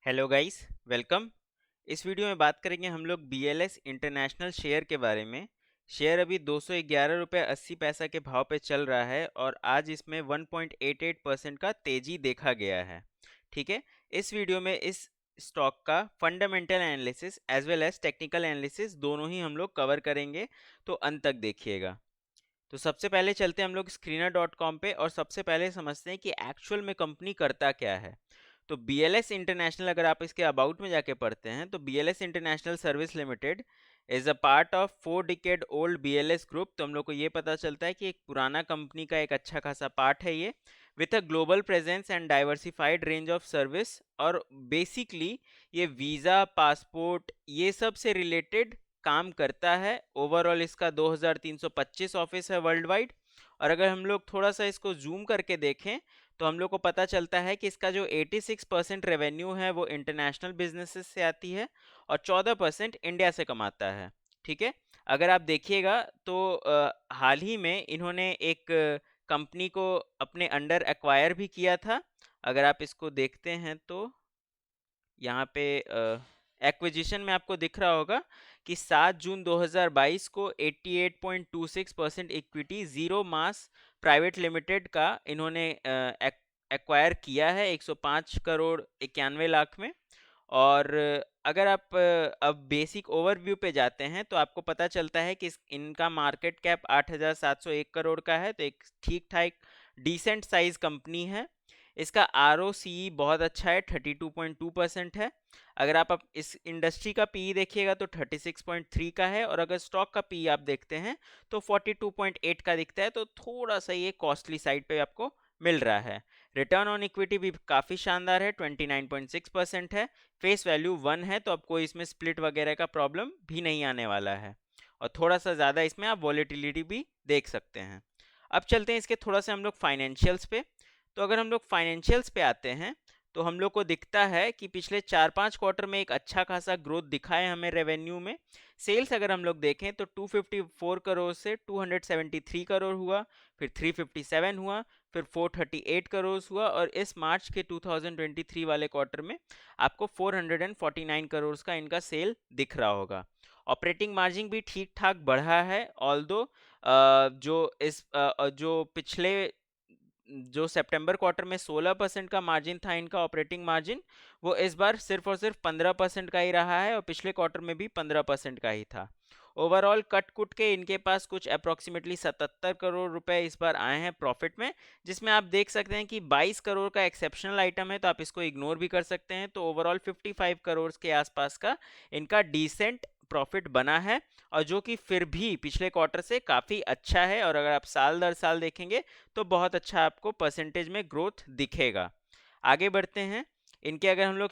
Hello guys, welcome. इस video में बात करेंगे हम लोग बीएलएस इंटरनेशनल शेयर के बारे में। शेयर अभी 211 रुपये 80 पैसा के भाव पे चल रहा है और आज इसमें 1.88% का तेजी देखा गया है। ठीक है। इस वीडियो में इस स्टॉक का fundamental analysis as well as technical analysis दोनों ही हम लोग कवर करेंगे, तो अंत तक देखिएगा। तो सबसे पहले चलते हैं हम लोग screener.com पे और सबसे पहले समझते हैं कि एक्चुअल में कंपनी करता क्या है। तो BLS इंटरनेशनल, अगर आप इसके अबाउट में जाके पढ़ते हैं तो BLS international service limited is a part of 4 decade old BLS group. तो हम लोग को ये पता चलता है कि एक पुराना कंपनी का एक अच्छा खासा पार्ट है ये, with a global presence and diversified range of service. और बेसिकली ये वीज़ा, पासपोर्ट, ये सब से रिलेटेड काम करता है। ओवरऑल इसका 2325 ऑफिस है वर्ल्ड वाइड। और अगर हम लोग थोड़ा सा इसको जूम करके देखें तो हम लोग को पता चलता है कि इसका जो 86% रेवेन्यू है वो इंटरनेशनल बिजनेसेस से आती है और 14% इंडिया से कमाता है। ठीक है। अगर आप देखिएगा तो हाल ही में इन्होंने एक कंपनी को अपने अंडर एक्वायर भी किया था। अगर आप इसको देखते हैं तो यहाँ पे एक्विजिशन में आपको दिख रहा होगा कि 7 जून 2022 को 88.26% equity zero mass private limited का इन्होंने एक्वायर किया है 105 करोड़ 91 लाख में। और अगर आप अब बेसिक ओवरव्यू पे जाते हैं तो आपको पता चलता है कि इनका मार्केट कैप 8,701 करोड़ का है, तो एक ठीक ठाक डिसेंट साइज कंपनी है। इसका ROCE बहुत अच्छा है, 32.2% है। अगर आप इस इंडस्ट्री का पीई देखिएगा तो 36.3 का है, और अगर स्टॉक का पीई आप देखते हैं तो 42.8 का दिखता है, तो थोड़ा सा ये कॉस्टली साइड पे आपको मिल रहा है। रिटर्न ऑन इक्विटी भी काफ़ी शानदार है, 29.6% है। फेस वैल्यू 1 है, तो आपको इसमें स्प्लिट वगैरह का प्रॉब्लम भी नहीं आने वाला है। और थोड़ा सा ज़्यादा इसमें आप वॉलेटिलिटी भी देख सकते हैं। अब चलते हैं इसके थोड़ा सा हम लोग फाइनेंशियल्स पे। तो अगर हम लोग फाइनेंशियल्स पे आते हैं तो हम लोग को दिखता है कि पिछले 4-5 क्वार्टर में एक अच्छा खासा ग्रोथ दिखा है हमें रेवेन्यू में। सेल्स अगर हम लोग देखें तो 254 करोड़ से 273 करोड़ हुआ, फिर 357 हुआ, फिर 438 करोड़ हुआ, और इस मार्च के 2023 वाले क्वार्टर में आपको 449 करोड़ का इनका सेल दिख रहा होगा। ऑपरेटिंग मार्जिन भी ठीक ठाक बढ़ा है, ऑल्दो जो पिछले जो सितंबर क्वार्टर में 16% का मार्जिन था इनका ऑपरेटिंग मार्जिन, वो इस बार सिर्फ और सिर्फ 15% का ही रहा है, और पिछले क्वार्टर में भी 15% का ही था। ओवरऑल कट कुट के इनके पास कुछ अप्रोक्सीमेटली 77 करोड़ रुपए इस बार आए हैं प्रॉफिट में, जिसमें आप देख सकते हैं कि 22 करोड़ का एक्सेप्शनल आइटम है, तो आप इसको इग्नोर भी कर सकते हैं। तो ओवरऑल 55 करोड़ के आसपास का इनका डिसेंट प्रॉफिट बना है, और जो कि फिर भी पिछले क्वार्टर से काफ़ी अच्छा है। और अगर आप साल दर साल देखेंगे तो बहुत अच्छा आपको परसेंटेज में ग्रोथ दिखेगा। आगे बढ़ते हैं। इनके अगर हम लोग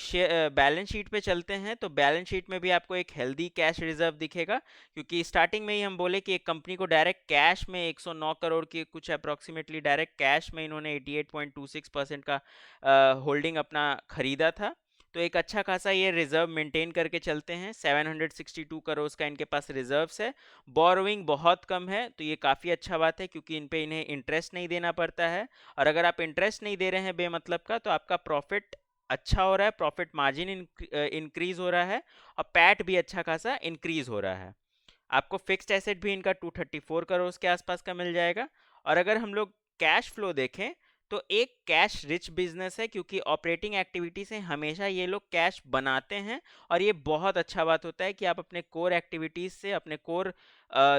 बैलेंस शीट पे चलते हैं तो बैलेंस शीट में भी आपको एक हेल्दी कैश रिजर्व दिखेगा, क्योंकि स्टार्टिंग में ही हम बोले कि एक कंपनी को डायरेक्ट कैश में 109 करोड़ की कुछ अप्रोक्सीमेटली डायरेक्ट कैश में इन्होंने 88.26% का होल्डिंग अपना खरीदा था। तो एक अच्छा खासा ये रिजर्व मेंटेन करके चलते हैं। 762 करोड़ का इनके पास रिजर्व्स है। बोरोइंग बहुत कम है, तो ये काफ़ी अच्छा बात है, क्योंकि इन पे इन्हें इंटरेस्ट नहीं देना पड़ता है। और अगर आप इंटरेस्ट नहीं दे रहे हैं बेमतलब का, तो आपका प्रॉफिट अच्छा हो रहा है, प्रॉफिट मार्जिन इंक्रीज हो रहा है, और पैट भी अच्छा खासा इंक्रीज हो रहा है। आपको फिक्स्ड एसेट भी इनका 234 करोड़ के आसपास का मिल जाएगा। और अगर हम लोग कैश फ्लो देखें तो एक कैश रिच बिजनेस है, क्योंकि ऑपरेटिंग एक्टिविटी से हमेशा ये लोग कैश बनाते हैं। और ये बहुत अच्छा बात होता है कि आप अपने कोर एक्टिविटीज से, अपने कोर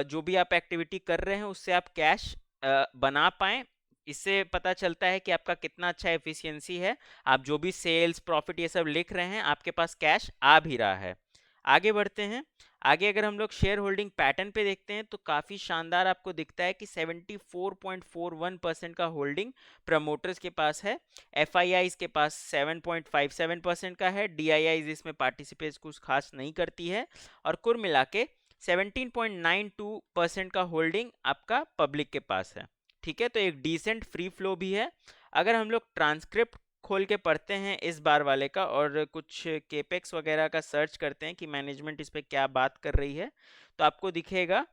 जो भी आप एक्टिविटी कर रहे हैं उससे आप कैश बना पाएं। इससे पता चलता है कि आपका कितना अच्छा एफिशिएंसी है। आप जो भी सेल्स प्रॉफिट ये सब लिख रहे हैं, आपके पास कैश आ भी रहा है। आगे बढ़ते हैं। आगे अगर हम लोग शेयर होल्डिंग पैटर्न पे देखते हैं तो काफ़ी शानदार आपको दिखता है कि 74.41% का होल्डिंग प्रमोटर्स के पास है। एफ के पास 7.57% का है। डी इसमें पार्टिसिपेट कुछ खास नहीं करती है। और कुल मिला के 17.92% का होल्डिंग आपका पब्लिक के पास है। ठीक है, तो एक डिसेंट फ्री फ्लो भी है। अगर हम लोग ट्रांसक्रिप्ट खोल के पढ़ते हैं इस बार वाले का, और कुछ केपेक्स वगैरह का सर्च करते हैं कि मैनेजमेंट इस पे क्या बात कर रही है, तो आपको दिखेगा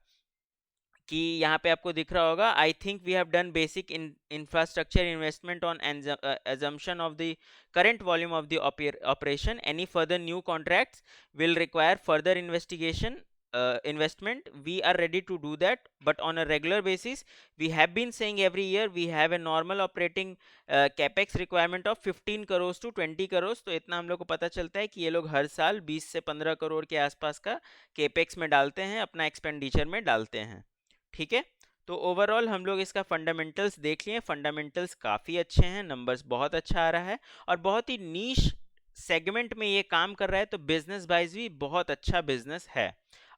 कि यहाँ पे आपको दिख रहा होगा, I think we have done basic infrastructure investment on assumption of the current volume of the operation. Any further new contracts will require further investment. We are ready to do that, but on a regular basis. We have been saying every year we have a normal operating capex requirement of 15 crores to 20 crores. तो इतना हम लोग को पता चलता है कि ये लोग हर साल 20 से 15 करोड़ के आसपास का capex में डालते हैं, अपना एक्सपेंडिचर में डालते हैं। ठीक है, तो ओवरऑल हम लोग इसका फंडामेंटल्स देख लिए। फंडामेंटल्स काफ़ी अच्छे हैं, नंबर्स बहुत अच्छा आ रहा है और बहुत ही नीश सेगमेंट में ये काम कर रहा है, तो बिजनेस वाइज भी बहुत अच्छा बिजनेस है।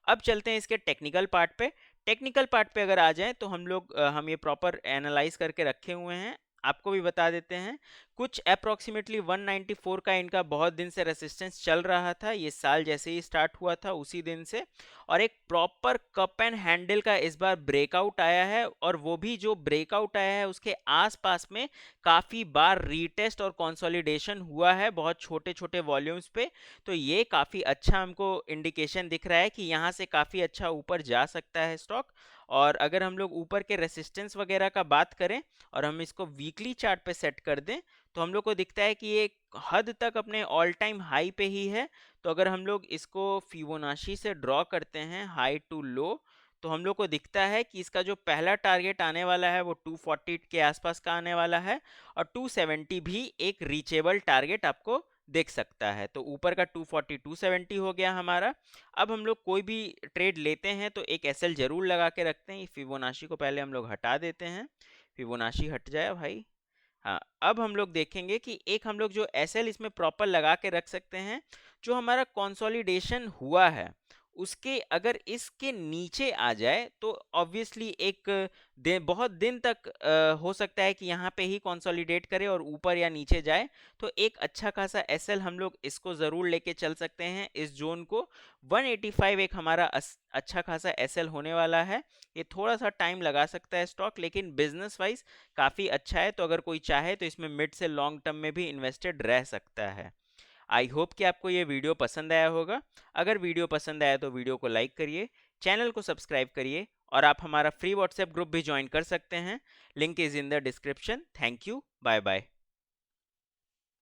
अब चलते हैं इसके टेक्निकल पार्ट पे। टेक्निकल पार्ट पे अगर आ जाएं तो हम ये प्रॉपर एनालाइज करके रखे हुए हैं, आपको भी बता देते हैं। कुछ अप्रोक्सीमेटली 194 का इनका बहुत दिन से रेसिस्टेंस चल रहा था, ये साल जैसे ही स्टार्ट हुआ था उसी दिन से, और एक प्रॉपर कप एंड हैंडल का इस बार ब्रेकआउट आया है, और वो भी जो ब्रेकआउट आया है उसके आसपास में काफ़ी बार रीटेस्ट और कंसोलिडेशन हुआ है बहुत छोटे छोटे वॉल्यूम्स पे। तो ये काफ़ी अच्छा हमको इंडिकेशन दिख रहा है कि यहाँ से काफ़ी अच्छा ऊपर जा सकता है स्टॉक। और अगर हम लोग ऊपर के रेसिस्टेंस वगैरह का बात करें और हम इसको वीकली चार्ट पे सेट कर दें, तो हम लोग को दिखता है कि ये हद तक अपने ऑल टाइम हाई पे ही है। तो अगर हम लोग इसको फिबोनाची से ड्रॉ करते हैं हाई टू लो, तो हम लोग को दिखता है कि इसका जो पहला टारगेट आने वाला है वो 240 के आसपास का आने वाला है, और 270 भी एक रीचेबल टारगेट आपको देख सकता है। तो ऊपर का 240 270 हो गया हमारा। अब हम लोग कोई भी ट्रेड लेते हैं तो एक एसएल जरूर लगा के रखते हैं। फिबोनाची को पहले हम लोग हटा देते हैं, फिबोनाची हट जाए भाई। हाँ, अब हम लोग देखेंगे कि एक हम लोग जो एसएल इसमें प्रॉपर लगा के रख सकते हैं, जो हमारा कंसोलिडेशन हुआ है उसके अगर इसके नीचे आ जाए तो ऑब्वियसली एक बहुत दिन तक हो सकता है कि यहाँ पे ही कंसोलिडेट करे और ऊपर या नीचे जाए। तो एक अच्छा खासा एसएल हम लोग इसको ज़रूर लेके चल सकते हैं, इस जोन को। 185 एक हमारा अच्छा खासा एसएल होने वाला है। ये थोड़ा सा टाइम लगा सकता है स्टॉक, लेकिन बिजनेस वाइज काफ़ी अच्छा है, तो अगर कोई चाहे तो इसमें मिड से लॉन्ग टर्म में भी इन्वेस्टेड रह सकता है। आई होप कि आपको ये वीडियो पसंद आया होगा। अगर वीडियो पसंद आया तो वीडियो को लाइक करिए, चैनल को सब्सक्राइब करिए, और आप हमारा फ्री व्हाट्सएप ग्रुप भी ज्वाइन कर सकते हैं। Link is in the description. Thank you, bye bye.